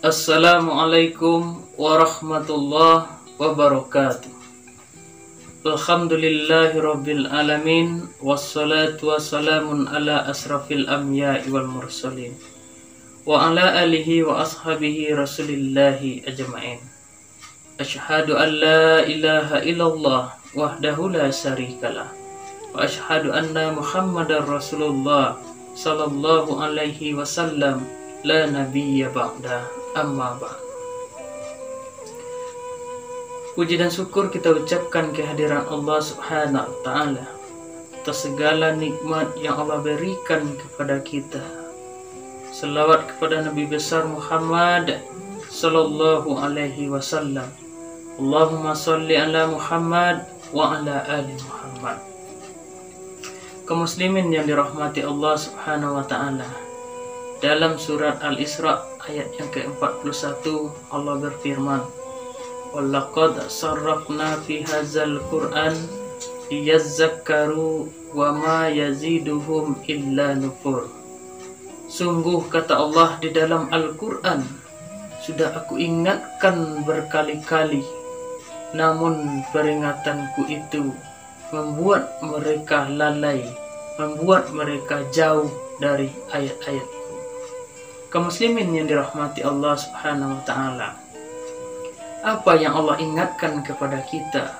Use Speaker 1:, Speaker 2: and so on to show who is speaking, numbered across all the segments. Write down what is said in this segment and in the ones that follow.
Speaker 1: Assalamualaikum warahmatullahi wabarakatuh. Alhamdulillahi rabbil alamin. Wassalatu wassalamun ala asrafil anbiya'i wal mursalin wa ala alihi wa ashabihi rasulillahi ajma'in. Asyhadu an la ilaha illallah wahdahu la syarikalah wa asyhadu anna muhammadar rasulullah sallallahu alaihi wasallam la nabiyya ba'da, amma ba'd. Puji dan syukur kita ucapkan kehadiran Allah Subhanahu wa Ta'ala atas segala nikmat yang Allah berikan kepada kita. Selawat kepada Nabi besar Muhammad sallallahu alaihi wasallam. Allahumma sholli ala Muhammad wa ala ali Muhammad. Kaum muslimin yang dirahmati Allah Subhanahu wa Ta'ala, dalam surat Al-Isra ayat yang ke-41 Allah berfirman, "Walaqad sarrafna fi hadzal Qur'an liyadzakkaru wa ma yaziduhum illa nufur." Sungguh kata Allah, di dalam Al-Qur'an sudah aku ingatkan berkali-kali, namun peringatanku itu membuat mereka lalai, membuat mereka jauh dari ayat-ayatku. Kaum muslimin yang dirahmati Allah Subhanahu wa Ta'ala, apa yang Allah ingatkan kepada kita?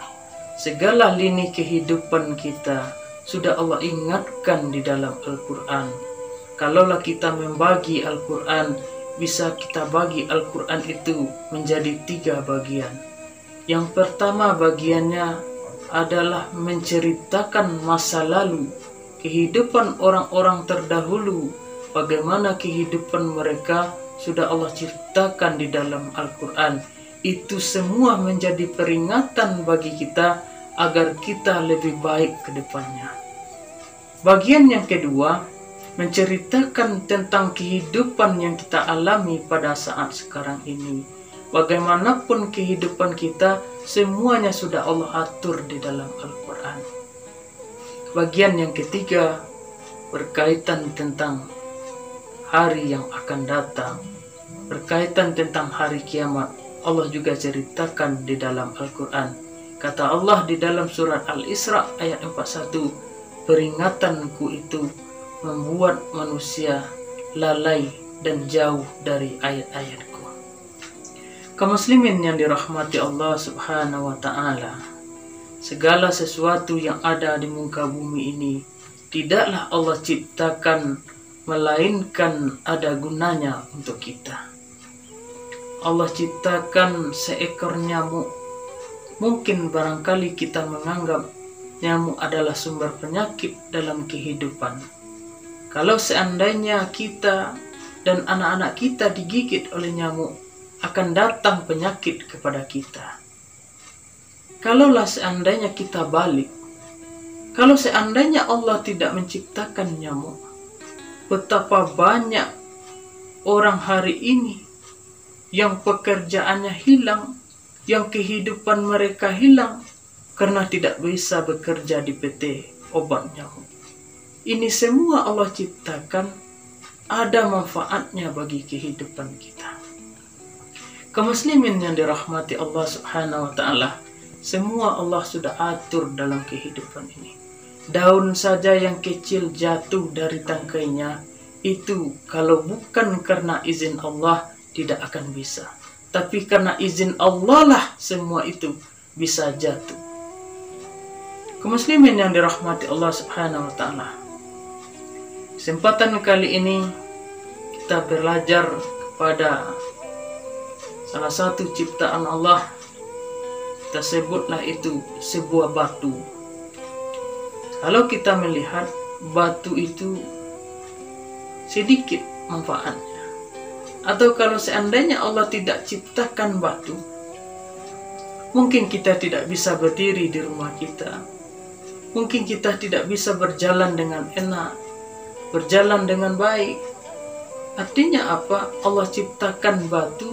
Speaker 1: Segala lini kehidupan kita sudah Allah ingatkan di dalam Al-Quran. Kalaulah kita membagi Al-Quran, bisa kita bagi Al-Quran itu menjadi 3 bagian. Yang pertama bagiannya adalah menceritakan masa lalu, kehidupan orang-orang terdahulu, bagaimana kehidupan mereka sudah Allah ceritakan di dalam Al-Quran. Itu semua menjadi peringatan bagi kita agar kita lebih baik ke depannya. Bagian yang kedua, menceritakan tentang kehidupan yang kita alami pada saat sekarang ini. Bagaimanapun kehidupan kita, semuanya sudah Allah atur di dalam Al-Quran. Bagian yang ketiga, berkaitan tentang hari yang akan datang, berkaitan tentang hari kiamat. Allah juga ceritakan di dalam Al-Quran. Kata Allah di dalam surat Al-Isra ayat 41, peringatanku itu membuat manusia lalai dan jauh dari ayat-ayatku. Kaum muslimin yang dirahmati Allah Subhanahu wa Ta'ala, segala sesuatu yang ada di muka bumi ini tidaklah Allah ciptakan melainkan ada gunanya untuk kita. Allah ciptakan seekor nyamuk. Mungkin barangkali kita menganggap nyamuk adalah sumber penyakit dalam kehidupan. Kalau seandainya kita dan anak-anak kita digigit oleh nyamuk, akan datang penyakit kepada kita. Kalaulah seandainya kita balik, kalau seandainya Allah tidak menciptakan nyamuk, betapa banyak orang hari ini yang pekerjaannya hilang, yang kehidupan mereka hilang karena tidak bisa bekerja di PT obat nyamuk. Ini semua Allah ciptakan, ada manfaatnya bagi kehidupan kita. Kaum muslimin yang dirahmati Allah Subhanahu wa Ta'ala, semua Allah sudah atur dalam kehidupan ini. Daun saja yang kecil jatuh dari tangkainya, itu kalau bukan karena izin Allah tidak akan bisa. Tapi karena izin Allah lah semua itu bisa jatuh. Kaum muslimin yang dirahmati Allah Subhanahu wa Ta'ala, kesempatan kali ini kita belajar kepada salah satu ciptaan Allah. Kita sebutlah itu sebuah batu. Kalau kita melihat batu itu sedikit manfaatnya, atau kalau seandainya Allah tidak ciptakan batu, mungkin kita tidak bisa berdiri di rumah kita, mungkin kita tidak bisa berjalan dengan enak, berjalan dengan baik. Artinya apa? Allah ciptakan batu,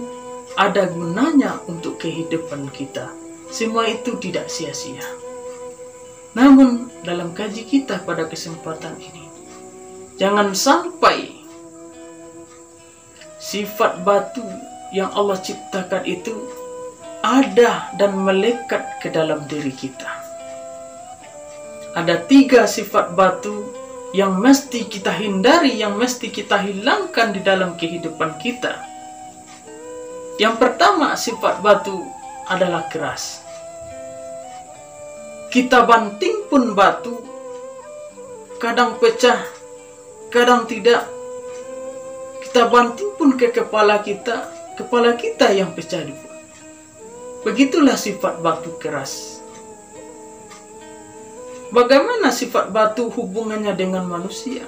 Speaker 1: ada gunanya untuk kehidupan kita. Semua itu tidak sia-sia. Namun dalam kaji kita pada kesempatan ini, jangan sampai sifat batu yang Allah ciptakan itu ada dan melekat ke dalam diri kita. Ada 3 sifat batu yang mesti kita hindari, yang mesti kita hilangkan di dalam kehidupan kita. Yang pertama, sifat batu adalah keras. Kita banting pun batu, kadang pecah, kadang tidak. Kita banting pun ke kepala kita yang pecah juga. Begitulah sifat batu keras. Bagaimana sifat batu hubungannya dengan manusia?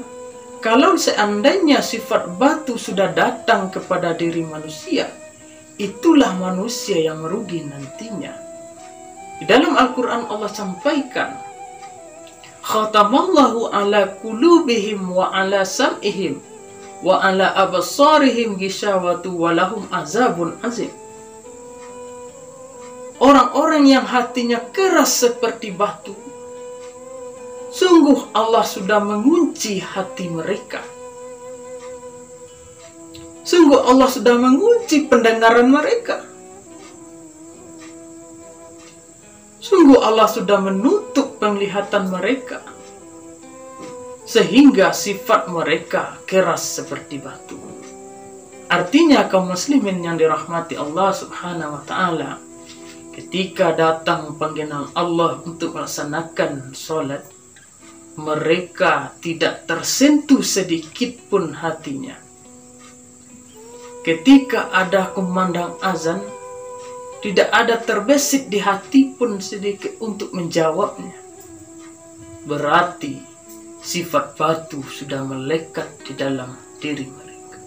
Speaker 1: Kalau seandainya sifat batu sudah datang kepada diri manusia, itulah manusia yang merugi nantinya. Di dalam Al-Quran Allah sampaikan, khatamallahu ala qulubihim wa ala sam'ihim wa ala absarihim ghishawatu wa lahum azabun azim. Orang-orang yang hatinya keras seperti batu, sungguh Allah sudah mengunci hati mereka. Sungguh Allah sudah mengunci pendengaran mereka. Sungguh Allah sudah menutup penglihatan mereka, sehingga sifat mereka keras seperti batu. Artinya kaum muslimin yang dirahmati Allah subhanahu wa ta'ala, ketika datang panggilan Allah untuk melaksanakan sholat, mereka tidak tersentuh sedikit pun hatinya. Ketika ada kumandang azan, tidak ada terbesit di hati pun sedikit untuk menjawabnya. Berarti sifat batu sudah melekat di dalam diri mereka.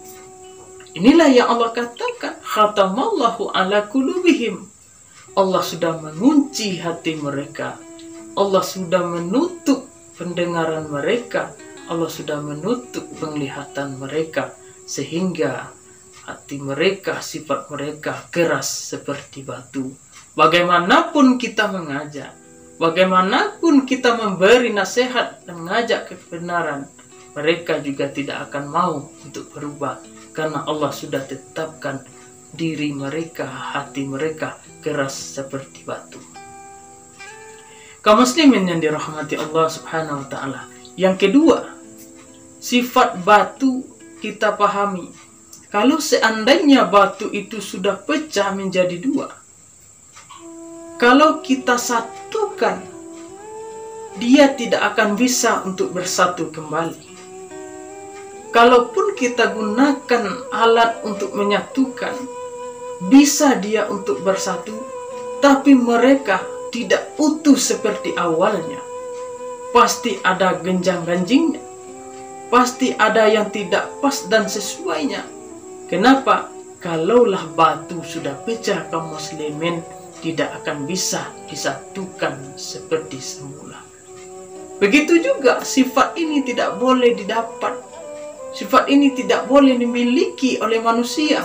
Speaker 1: Inilah yang Allah katakan, khatamallahu ala qulubihim. Allah sudah mengunci hati mereka. Allah sudah menutup pendengaran mereka. Allah sudah menutup penglihatan mereka, sehingga hati mereka, sifat mereka keras seperti batu. Bagaimanapun kita mengajak, bagaimanapun kita memberi nasihat dan mengajak kebenaran, mereka juga tidak akan mau untuk berubah, karena Allah sudah tetapkan diri mereka, hati mereka keras seperti batu. Kaum muslimin yang dirahmati Allah subhanahu wa ta'ala, yang kedua, sifat batu kita pahami. Kalau seandainya batu itu sudah pecah menjadi 2, kalau kita satukan, dia tidak akan bisa untuk bersatu kembali. Kalaupun kita gunakan alat untuk menyatukan, bisa dia untuk bersatu, tapi mereka tidak utuh seperti awalnya. Pasti ada genjang-ganjingnya, pasti ada yang tidak pas dan sesuainya. Kenapa? Kalaulah batu sudah pecah, kaum muslimin tidak akan bisa disatukan seperti semula. Begitu juga sifat ini tidak boleh didapat. Sifat ini tidak boleh dimiliki oleh manusia.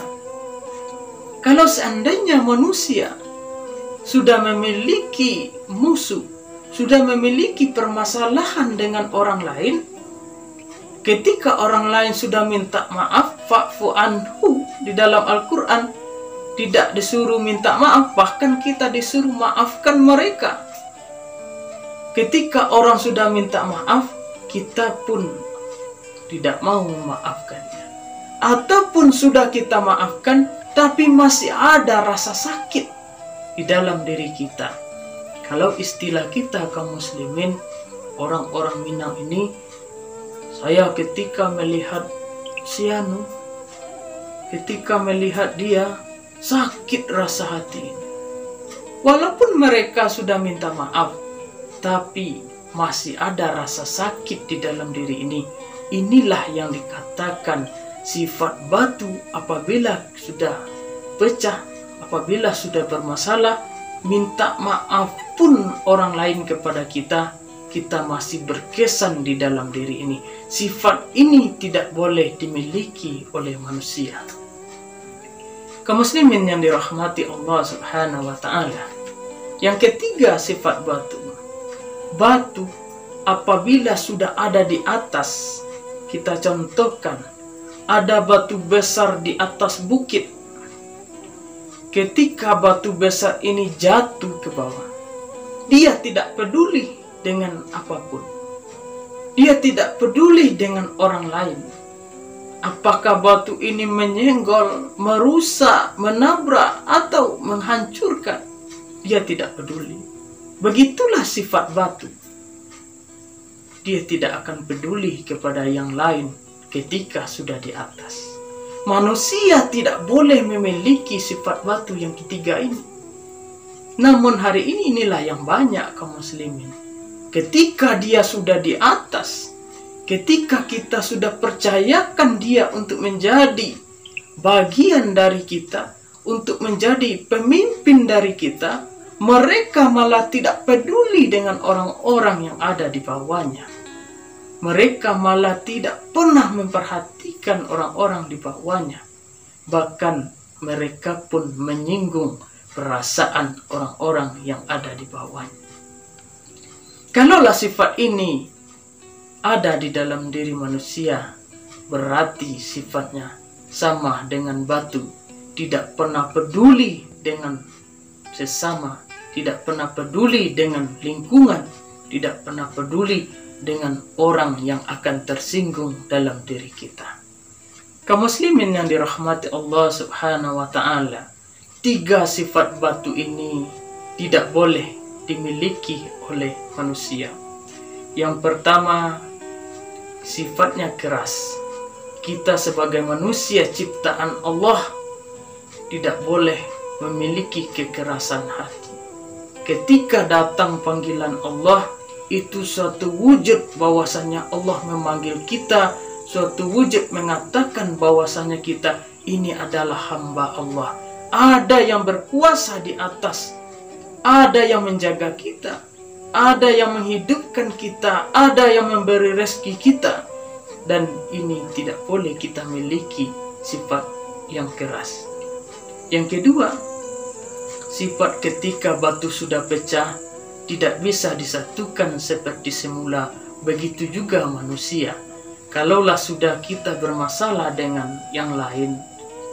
Speaker 1: Kalau seandainya manusia sudah memiliki musuh, sudah memiliki permasalahan dengan orang lain, ketika orang lain sudah minta maaf, fa'fu anhu, di dalam Al-Quran tidak disuruh minta maaf, bahkan kita disuruh maafkan mereka. Ketika orang sudah minta maaf, kita pun tidak mau memaafkannya. Ataupun sudah kita maafkan, tapi masih ada rasa sakit di dalam diri kita. Kalau istilah kita kaum muslimin, orang-orang Minang ini, saya ketika melihat si Anu, ketika melihat dia, sakit rasa hati. Walaupun mereka sudah minta maaf, tapi masih ada rasa sakit di dalam diri ini. Inilah yang dikatakan sifat batu. Apabila sudah pecah, apabila sudah bermasalah, minta maaf pun orang lain kepada kita, kita masih berkesan di dalam diri ini. Sifat ini tidak boleh dimiliki oleh manusia. Kaum muslimin yang dirahmati Allah subhanahu wa ta'ala, yang ketiga sifat batu. Batu apabila sudah ada di atas, kita contohkan, ada batu besar di atas bukit. ketika batu besar ini jatuh ke bawah, dia tidak peduli dengan apapun. Dia tidak peduli dengan orang lain. Apakah batu ini menyenggol, merusak, menabrak, atau menghancurkan? Dia tidak peduli. Begitulah sifat batu. Dia tidak akan peduli kepada yang lain ketika sudah di atas. Manusia tidak boleh memiliki sifat batu yang ketiga ini. Namun hari ini inilah yang banyak kaum muslimin. Ketika dia sudah di atas, ketika kita sudah percayakan dia untuk menjadi bagian dari kita, untuk menjadi pemimpin dari kita, mereka malah tidak peduli dengan orang-orang yang ada di bawahnya. Mereka malah tidak pernah memperhatikan orang-orang di bawahnya. Bahkan mereka pun menyinggung perasaan orang-orang yang ada di bawahnya. Kalaulah sifat ini ada di dalam diri manusia, berarti sifatnya sama dengan batu. Tidak pernah peduli dengan sesama, tidak pernah peduli dengan lingkungan, tidak pernah peduli dengan orang yang akan tersinggung dalam diri kita. Kaum muslimin yang dirahmati Allah Subhanahu wa ta'ala, 3 sifat batu ini tidak boleh dimiliki oleh manusia. Yang pertama, sifatnya keras. Kita sebagai manusia ciptaan Allah tidak boleh memiliki kekerasan hati. Ketika datang panggilan Allah, itu suatu wujud bahwasanya Allah memanggil kita, suatu wujud mengatakan bahwasanya kita ini adalah hamba Allah. Ada yang berkuasa di atas, ada yang menjaga kita, ada yang menghidupkan kita, ada yang memberi rezeki kita. Dan ini tidak boleh kita miliki sifat yang keras. Yang kedua, sifat ketika batu sudah pecah tidak bisa disatukan seperti semula. Begitu juga manusia. Kalaulah sudah kita bermasalah dengan yang lain,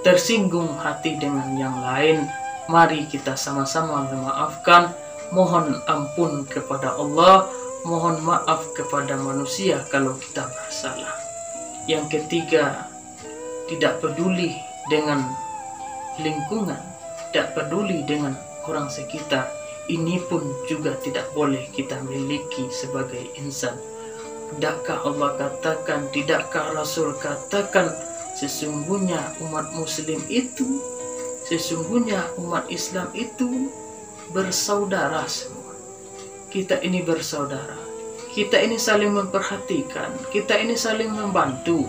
Speaker 1: tersinggung hati dengan yang lain, mari kita sama-sama memaafkan, mohon ampun kepada Allah, mohon maaf kepada manusia kalau kita bersalah. Yang ketiga, tidak peduli dengan lingkungan, tidak peduli dengan orang sekitar. Ini pun juga tidak boleh kita miliki sebagai insan. Tidakkah Allah katakan, tidakkah Rasul katakan, sesungguhnya umat muslim itu, sesungguhnya umat Islam itu bersaudara semua. Kita ini bersaudara. Kita ini saling memperhatikan. Kita ini saling membantu.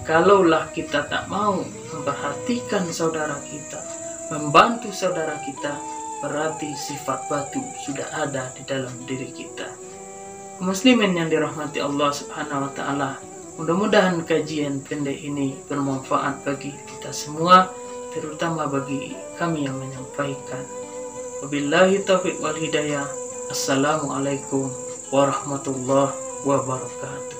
Speaker 1: Kalaulah kita tak mau memperhatikan saudara kita, membantu saudara kita, berarti sifat batu sudah ada di dalam diri kita. Muslimin yang dirahmati Allah Subhanahu wa ta'ala, mudah-mudahan kajian pendek ini bermanfaat bagi kita semua, terutama bagi kami yang menyampaikan. Wabillahi taufiq wal hidayah. Assalamualaikum warahmatullahi wabarakatuh.